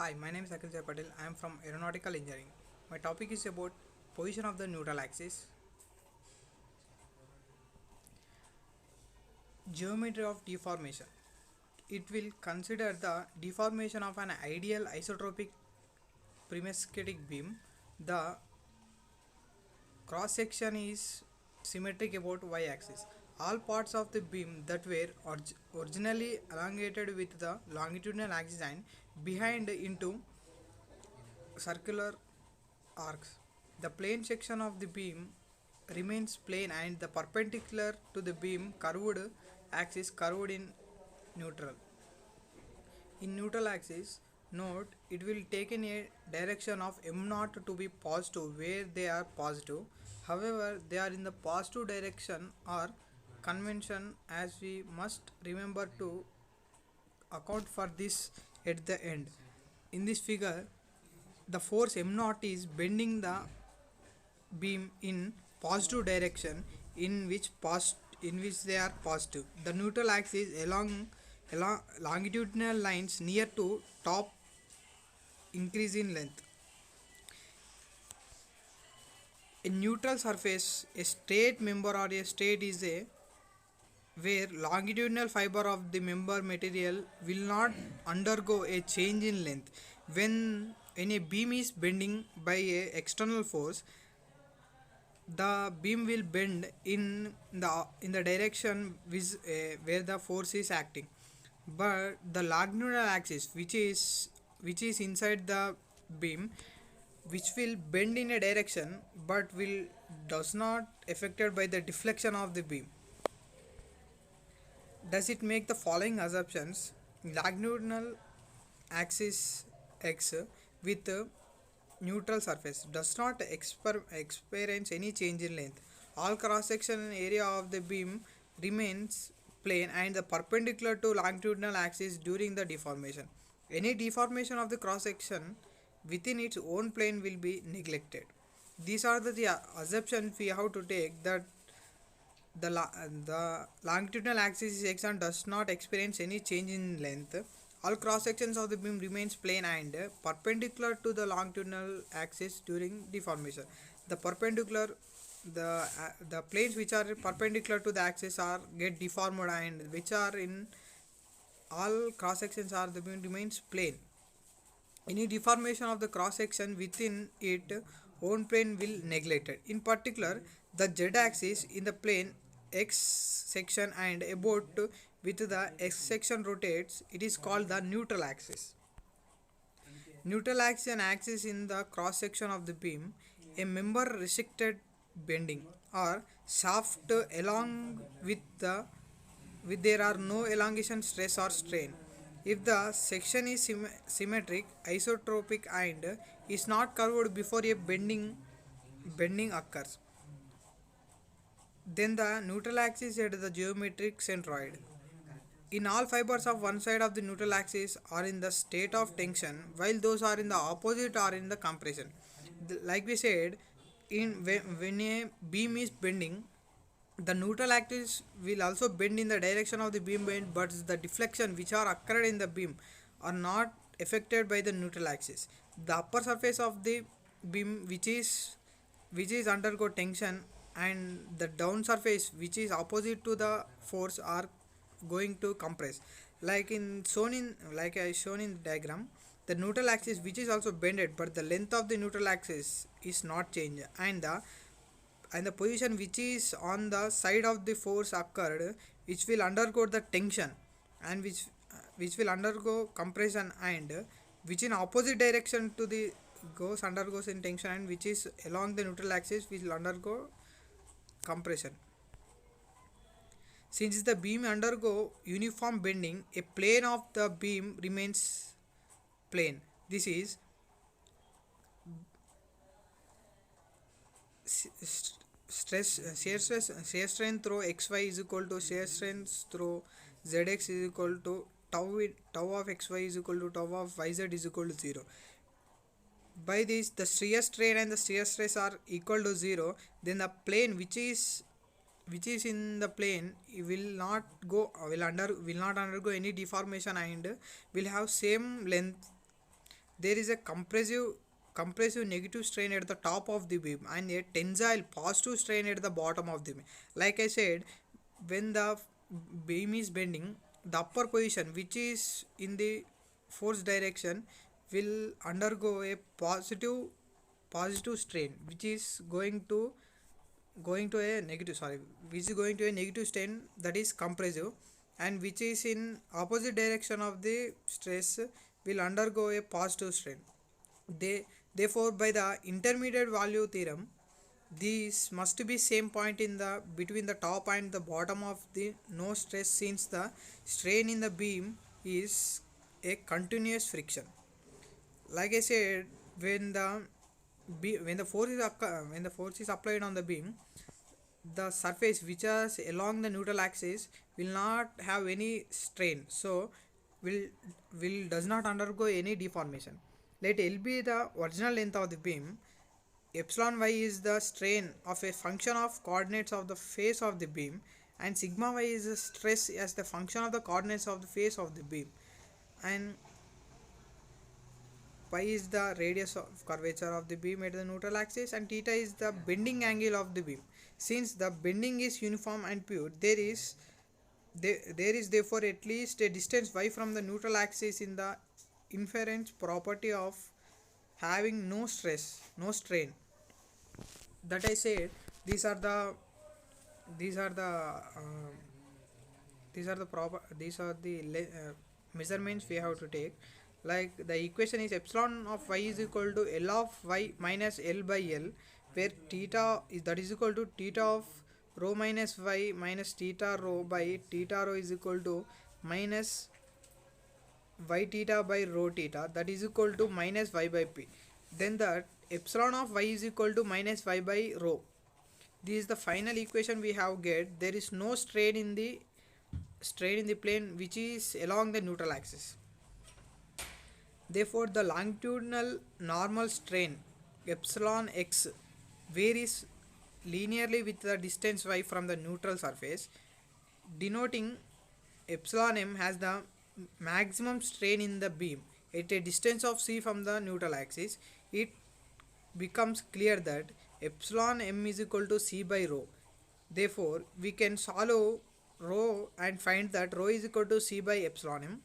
Hi, my name is Akhil Jay Patel. I am from Aeronautical Engineering. My topic is about position of the neutral axis, geometry of deformation. It will consider the deformation of an ideal isotropic prismatic beam. The cross section is symmetric about y axis. All parts of the beam that were originally elongated with the longitudinal axis and behind into circular arcs. The plane section of the beam remains plane and the perpendicular to the beam curved axis curved in neutral. In neutral axis, note it will take in a direction of m naught to be positive where they are positive. However, they are in the positive direction or convention as we must remember to account for this at the end. In this figure, the force m naught is bending the beam in positive direction in which they are positive. The neutral axis along longitudinal lines near to top increase in length. A neutral surface, a straight member or a straight is a where longitudinal fiber of the member material will not undergo a change in length. When a beam is bending by a external force, the beam will bend in the direction where the force is acting, but the longitudinal axis which is inside the beam, which will bend in a direction but will does not affected by the deflection of the beam. Does it make the following assumptions? Longitudinal axis x with neutral surface does not experience any change in length. All cross section area of the beam remains plane and the perpendicular to longitudinal axis during the deformation. Any deformation of the cross section within its own plane will be neglected. These are the assumptions we have to take, that the longitudinal axis is x and does not experience any change in length. All cross sections of the beam remains plane and perpendicular to the longitudinal axis during deformation. The perpendicular the planes which are perpendicular to the axis are get deformed, and which are in all cross sections are the beam remains plane. Any deformation of the cross section within its own plane will neglected. In particular, the z-axis in the plane x section and about with the x section rotates, it is called the neutral axis. Neutral axis and axis in the cross section of the beam, a member restricted bending or shaft along with there are no elongation, stress or strain. If the section is symmetric, isotropic and is not curved before a bending occurs, then the neutral axis is at the geometric centroid. In all fibers of one side of the neutral axis are in the state of tension, while those are in the opposite are in the compression. Like we said, when a beam is bending, the neutral axis will also bend in the direction of the beam bend, but the deflection which are occurred in the beam are not affected by the neutral axis. The upper surface of the beam which is undergo tension, and the down surface which is opposite to the force are going to compress. Like I shown in the diagram, the neutral axis which is also bended, but the length of the neutral axis is not changed, and the position which is on the side of the force occurred, which will undergo the tension, and which will undergo compression, and which in opposite direction to the undergoes in tension, and which is along the neutral axis will undergo compression. Since the beam undergo uniform bending, a plane of the beam remains plane. This is shear strength through xy is equal to shear strength through zx is equal to tau of xy is equal to tau of yz is equal to 0. By this, the shear strain and the shear stress are equal to 0. Then the plane which is in the plane will not undergo any deformation and will have same length. there is a compressive negative strain at the top of the beam and a tensile positive strain at the bottom of the beam. Like I said, when the beam is bending, the upper position which is in the force direction will undergo a positive strain which is going to a negative, sorry, which is going to a negative strain, that is compressive, and which is in opposite direction of the stress will undergo a positive strain. Therefore, by the intermediate value theorem, these must be same point in the between the top and the bottom of the no stress, since the strain in the beam is a continuous friction. Like I said, when the force is applied on the beam, the surface which is along the neutral axis will not have any strain, so will does not undergo any deformation. Let L be the original length of the beam. Epsilon y is the strain of a function of coordinates of the face of the beam, and sigma y is the stress as the function of the coordinates of the face of the beam, and pi is the radius of curvature of the beam at the neutral axis, and theta is the bending angle of the beam. Since the bending is uniform and pure, there is therefore at least a distance y from the neutral axis in the inference property of having no strain. That I said, these are the these are the these are the measurements we have to take. Like the equation is epsilon of y is equal to L of y minus L by L, where theta is that is equal to theta of rho minus y minus theta rho by theta rho is equal to minus y theta by rho theta, that is equal to minus y by p. Then that epsilon of y is equal to minus y by rho. This is the final equation we have get. There is no strain in the plane which is along the neutral axis. Therefore, the longitudinal normal strain epsilon x varies linearly with the distance y from the neutral surface, denoting epsilon m has the maximum strain in the beam at a distance of c from the neutral axis. It becomes clear that epsilon m is equal to c by rho. Therefore, we can solve rho and find that rho is equal to c by epsilon m.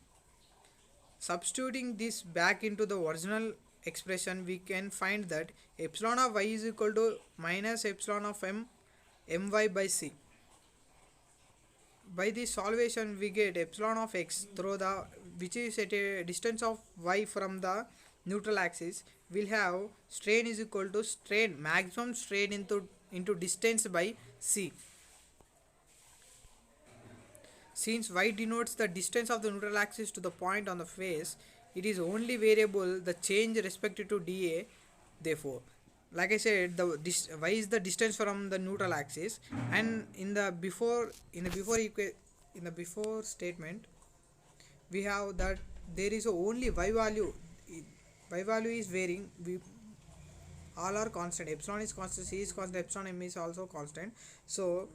Substituting this back into the original expression, we can find that epsilon of y is equal to minus epsilon of my by c. By this solvation, we get epsilon of x through the which is at a distance of y from the neutral axis will have strain is equal to maximum strain into distance by c. Since y denotes the distance of the neutral axis to the point on the face, it is only variable the change respective to dA. Therefore, like I said, y is the distance from the neutral axis, and in the before statement, we have that there is only y value. Y value is varying. All are constant. Epsilon is constant. C is constant. Epsilon m is also constant. So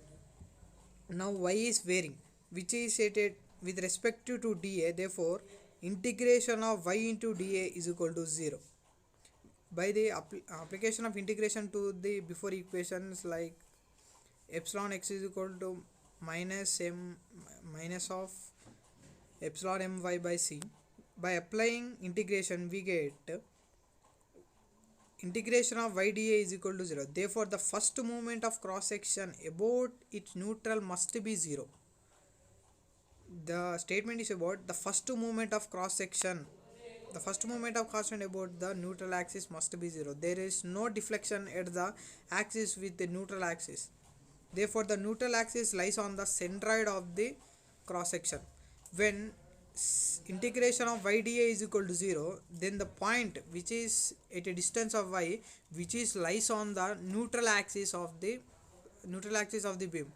now y is varying, which is stated with respect to dA. Therefore, integration of y into dA is equal to 0. By the application of integration to the before equations, like epsilon x is equal to minus of epsilon my by c. By applying integration, we get integration of y dA is equal to 0. Therefore, the first movement of cross section about its neutral must be 0. The statement is about the first movement of cross section. The first movement of cross section about the neutral axis must be 0. There is no deflection at the axis with the neutral axis. Therefore, the neutral axis lies on the centroid of the cross section. When integration of y dA is equal to 0, then the point which is at a distance of y, which is lies on the neutral axis of the beam.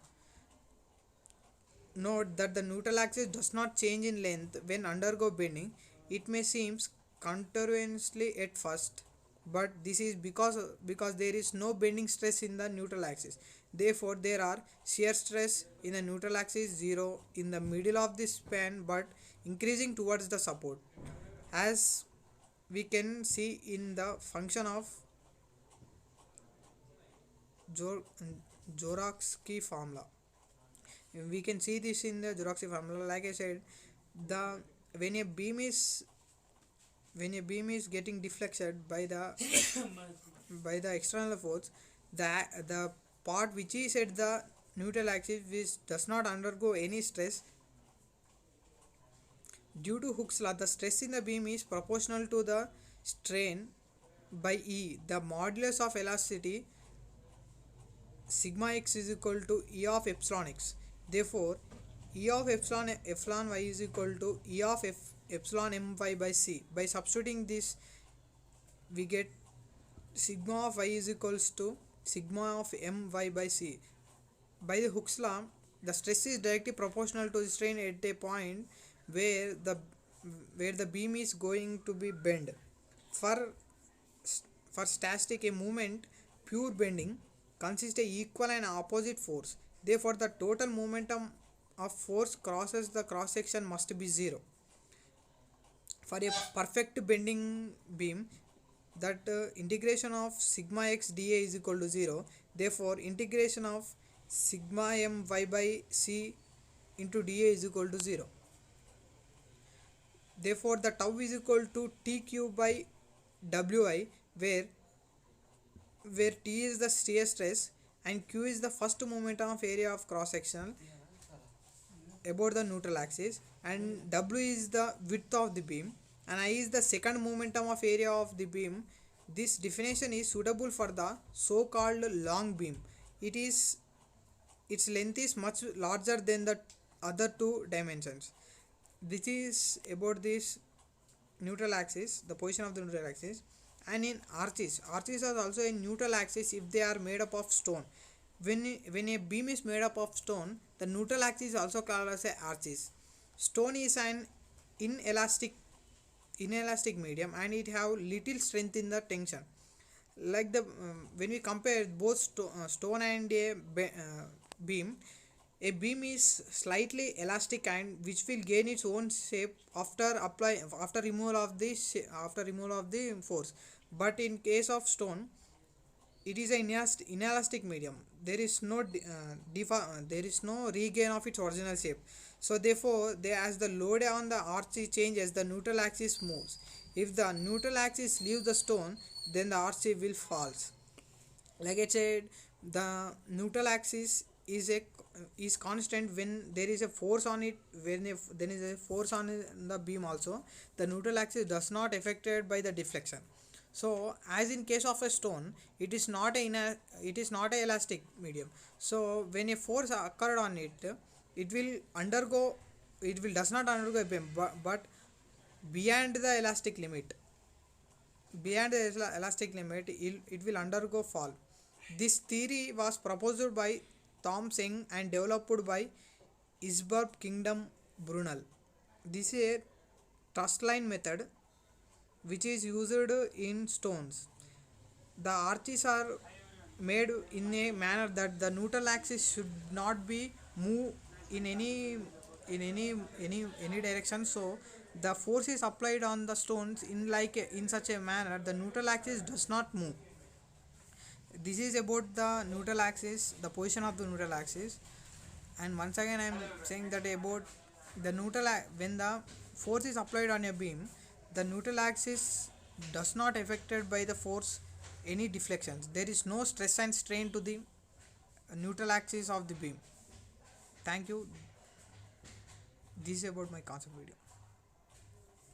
Note that the neutral axis does not change in length when undergo bending. It may seem continuously at first, but this is because there is no bending stress in the neutral axis. Therefore, there are shear stress in the neutral axis 0 in the middle of the span, but increasing towards the support. As we can see in the function of Zoroastrian formula. We can see this in the Zoroastrian formula. Like I said, the when a beam is getting deflected by the by the external force, the part which is at the neutral axis which does not undergo any stress due to Hooke's law. The stress in the beam is proportional to the strain by E. The modulus of elasticity sigma x is equal to E of epsilon x. Therefore, E of epsilon y is equal to E of epsilon my by c. By substituting this, we get sigma of y is equals to sigma of my by c. By the Hooke's law, the stress is directly proportional to the strain at a point where the beam is going to be bent. For static, a movement pure bending consists of equal and opposite force. Therefore, the total momentum of force crosses the cross section must be 0. For a perfect bending beam, that integration of sigma x dA is equal to 0. Therefore, integration of sigma my by c into dA is equal to 0. Therefore, the tau is equal to tq by wi, where T is the shear stress and Q is the first momentum of area of cross section about the neutral axis, and W is the width of the beam, and I is the second momentum of area of the beam. This definition is suitable for the so-called long beam. Its length is much larger than the other two dimensions. This is about this neutral axis, the position of the neutral axis. And in arches are also a neutral axis if they are made up of stone. When a beam is made up of stone, the neutral axis is also called as a arches. Stone is an inelastic medium, and it have little strength in the tension. Like the when we compare both stone and a beam, a beam is slightly elastic and which will gain its own shape after removal of the force. But in case of stone, it is an inelastic medium. There is no regain of its original shape. So therefore, as the load on the arch changes, the neutral axis moves. If the neutral axis leaves the stone, then the arch will fall. Like I said, the neutral axis is constant when there is a force on it. When there is a force on the beam also, the neutral axis does not affected by the deflection. So as in case of a stone, it is not a elastic medium. So when a force occurred on it, it will does not undergo a beam, but beyond the elastic limit it will undergo fall. This theory was proposed by Tom Seng and developed by Isberg Kingdom Brunel. This is a truss line method which is used in stones. The arches are made in a manner that the neutral axis should not be move in any direction. So the force is applied on the stones in such a manner the neutral axis does not move. This is about the neutral axis, the position of the neutral axis. And once again I am saying that about the when the force is applied on a beam, the neutral axis does not affected by the force any deflections. There is no stress and strain to the neutral axis of the beam. Thank you. This is about my concept video.